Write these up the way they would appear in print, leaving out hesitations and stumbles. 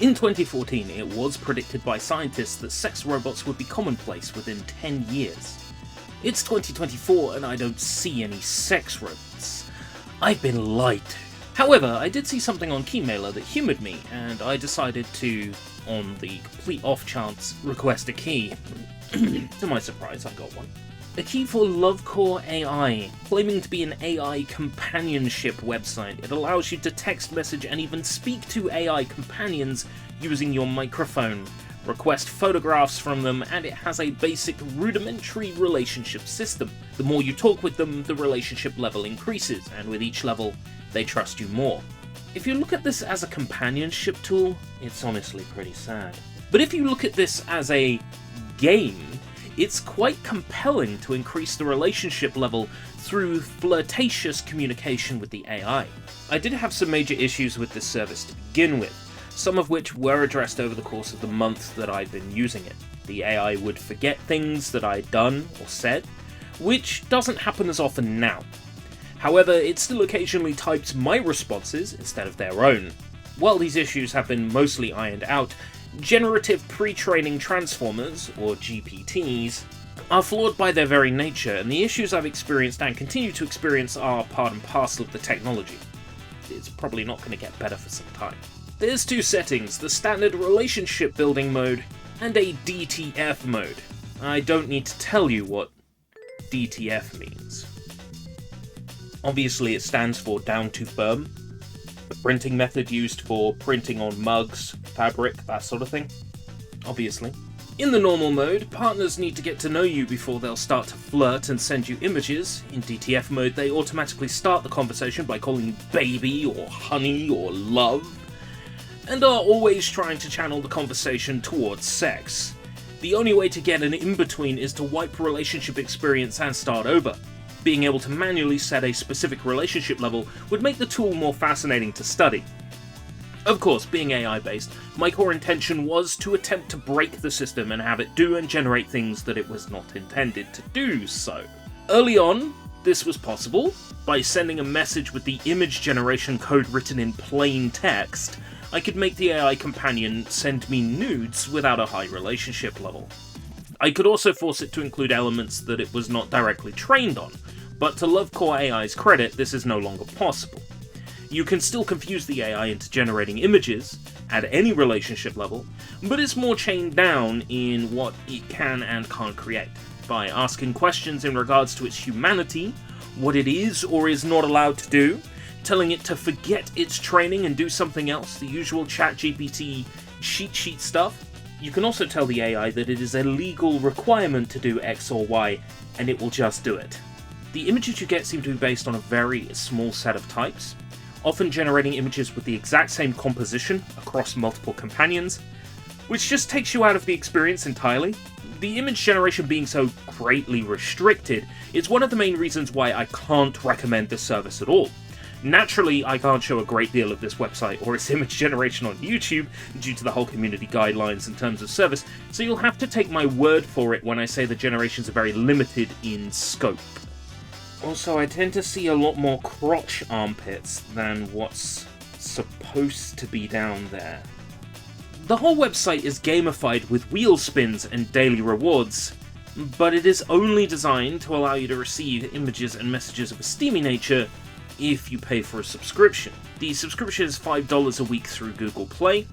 In 2014, it was predicted by scientists that sex robots would be commonplace within 10 years. It's 2024 and I don't see any sex robots. I've been lied to. However, I did see something on Keymailer that humoured me, and I decided to, on the complete off chance, request a key. To my surprise, I got one. A key for LoveCoreai, claiming to be an AI companionship website. It allows you to text message and even speak to AI companions using your microphone, request photographs from them, and it has a basic rudimentary relationship system. The more you talk with them, the relationship level increases, and with each level, they trust you more. If you look at this as a companionship tool, it's honestly pretty sad. But if you look at this as a game, it's quite compelling to increase the relationship level through flirtatious communication with the AI. I did have some major issues with this service to begin with, some of which were addressed over the course of the month that I've been using it. The AI would forget things that I'd done or said, which doesn't happen as often now. However, it still occasionally types my responses instead of their own. While these issues have been mostly ironed out, generative pre-training transformers, or GPTs, are flawed by their very nature, and the issues I've experienced and continue to experience are part and parcel of the technology. It's probably not going to get better for some time. There's two settings, the standard relationship building mode and a DTF mode. I don't need to tell you what DTF means. Obviously it stands for down to firm, the printing method used for printing on mugs, fabric, that sort of thing. Obviously. In the normal mode, partners need to get to know you before they'll start to flirt and send you images. In DTF mode, they automatically start the conversation by calling you baby or honey or love, and are always trying to channel the conversation towards sex. The only way to get an in-between is to wipe relationship experience and start over. Being able to manually set a specific relationship level would make the tool more fascinating to study. Of course, being AI-based, my core intention was to attempt to break the system and have it do and generate things that it was not intended to do so. Early on, this was possible. By sending a message with the image generation code written in plain text, I could make the AI companion send me nudes without a high relationship level. I could also force it to include elements that it was not directly trained on, but to LoveCoreai's credit, this is no longer possible. You can still confuse the AI into generating images at any relationship level, but it's more chained down in what it can and can't create, by asking questions in regards to its humanity, what it is or is not allowed to do, telling it to forget its training and do something else, the usual ChatGPT cheat sheet stuff. You can also tell the AI that it is a legal requirement to do X or Y, and it will just do it. The images you get seem to be based on a very small set of types, often generating images with the exact same composition across multiple companions, which just takes you out of the experience entirely. The image generation being so greatly restricted is one of the main reasons why I can't recommend this service at all. Naturally, I can't show a great deal of this website or its image generation on YouTube due to the whole community guidelines in terms of service, so you'll have to take my word for it when I say the generations are very limited in scope. Also, I tend to see a lot more crotch armpits than what's supposed to be down there. The whole website is gamified with wheel spins and daily rewards, but it is only designed to allow you to receive images and messages of a steamy nature if you pay for a subscription. The subscription is $5 a week through Google Play.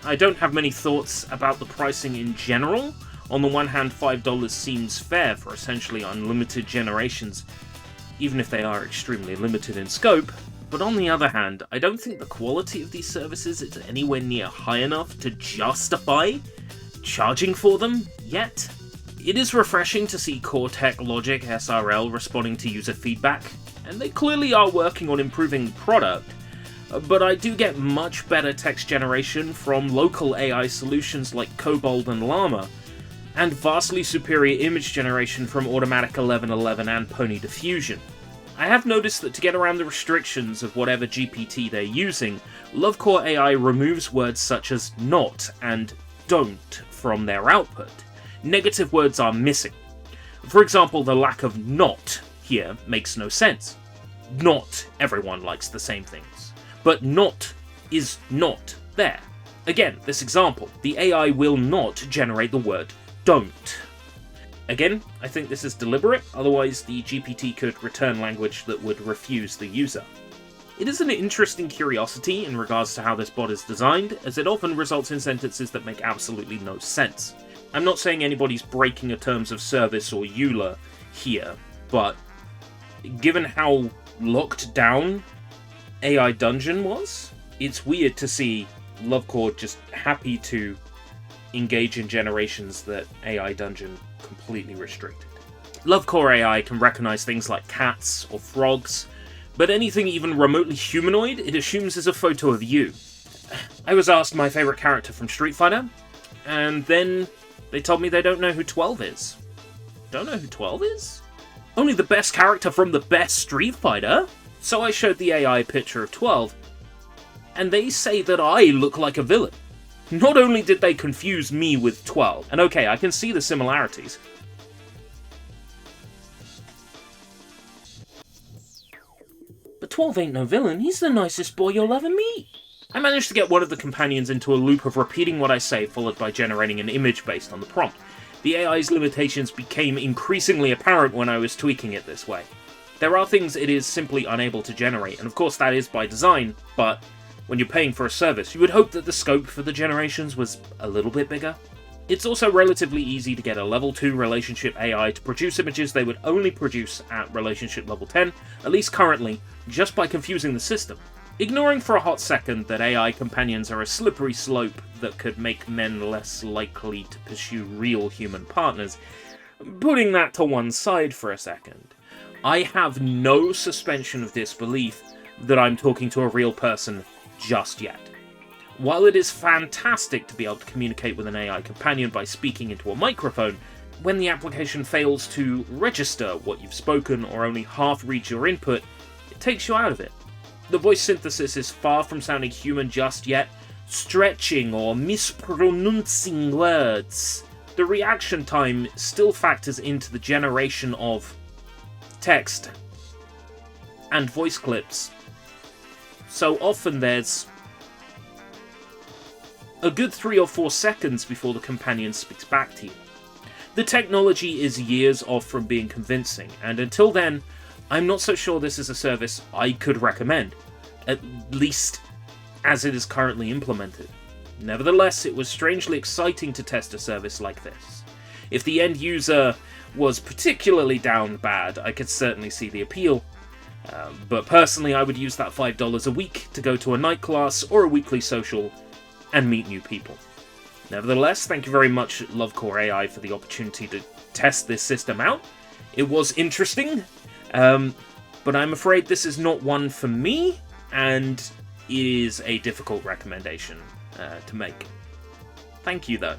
I don't have many thoughts about the pricing in general. On the one hand, $5 seems fair for essentially unlimited generations, even if they are extremely limited in scope, but on the other hand, I don't think the quality of these services is anywhere near high enough to justify charging for them yet. It is refreshing to see Cortec Logic SRL responding to user feedback, and they clearly are working on improving the product, but I do get much better text generation from local AI solutions like Kobold and Llama, and vastly superior image generation from Automatic 1111 and Pony Diffusion. I have noticed that to get around the restrictions of whatever GPT they're using, LoveCoreai removes words such as not and don't from their output. Negative words are missing. For example, the lack of not here makes no sense. Not everyone likes the same things, but not is not there. Again, this example, the AI will not generate the word don't. Again, I think this is deliberate, otherwise the GPT could return language that would refuse the user. It is an interesting curiosity in regards to how this bot is designed, as it often results in sentences that make absolutely no sense. I'm not saying anybody's breaking a terms of service or EULA here, but given how locked down AI Dungeon was, it's weird to see LoveCore just happy to engage in generations that AI Dungeon completely restricted. LoveCore AI can recognize things like cats or frogs, but anything even remotely humanoid, it assumes is a photo of you. I was asked my favorite character from Street Fighter, and then they told me they don't know who 12 is. Don't know who 12 is? Only the best character from the best Street Fighter? So I showed the AI a picture of 12, and they say that I look like a villain. Not only did they confuse me with 12, and okay, I can see the similarities. But 12 ain't no villain, he's the nicest boy you'll ever meet. I managed to get one of the companions into a loop of repeating what I say, followed by generating an image based on the prompt. The AI's limitations became increasingly apparent when I was tweaking it this way. There are things it is simply unable to generate, and of course that is by design, but when you're paying for a service, you would hope that the scope for the generations was a little bit bigger. It's also relatively easy to get a level 2 relationship AI to produce images they would only produce at relationship level 10, at least currently, just by confusing the system. Ignoring for a hot second that AI companions are a slippery slope that could make men less likely to pursue real human partners, putting that to one side for a second, I have no suspension of disbelief that I'm talking to a real person just yet. While it is fantastic to be able to communicate with an AI companion by speaking into a microphone, when the application fails to register what you've spoken or only half reads your input, it takes you out of it. The voice synthesis is far from sounding human just yet, stretching or mispronouncing words. The reaction time still factors into the generation of text and voice clips. So often there's a good 3 or 4 seconds before the companion speaks back to you. The technology is years off from being convincing, and until then, I'm not so sure this is a service I could recommend, at least as it is currently implemented. Nevertheless, it was strangely exciting to test a service like this. If the end user was particularly down bad, I could certainly see the appeal. But personally, I would use that $5 a week to go to a night class or a weekly social and meet new people. Nevertheless, thank you very much, LoveCore AI, for the opportunity to test this system out. It was interesting, but I'm afraid this is not one for me, and it is a difficult recommendation to make. Thank you, though.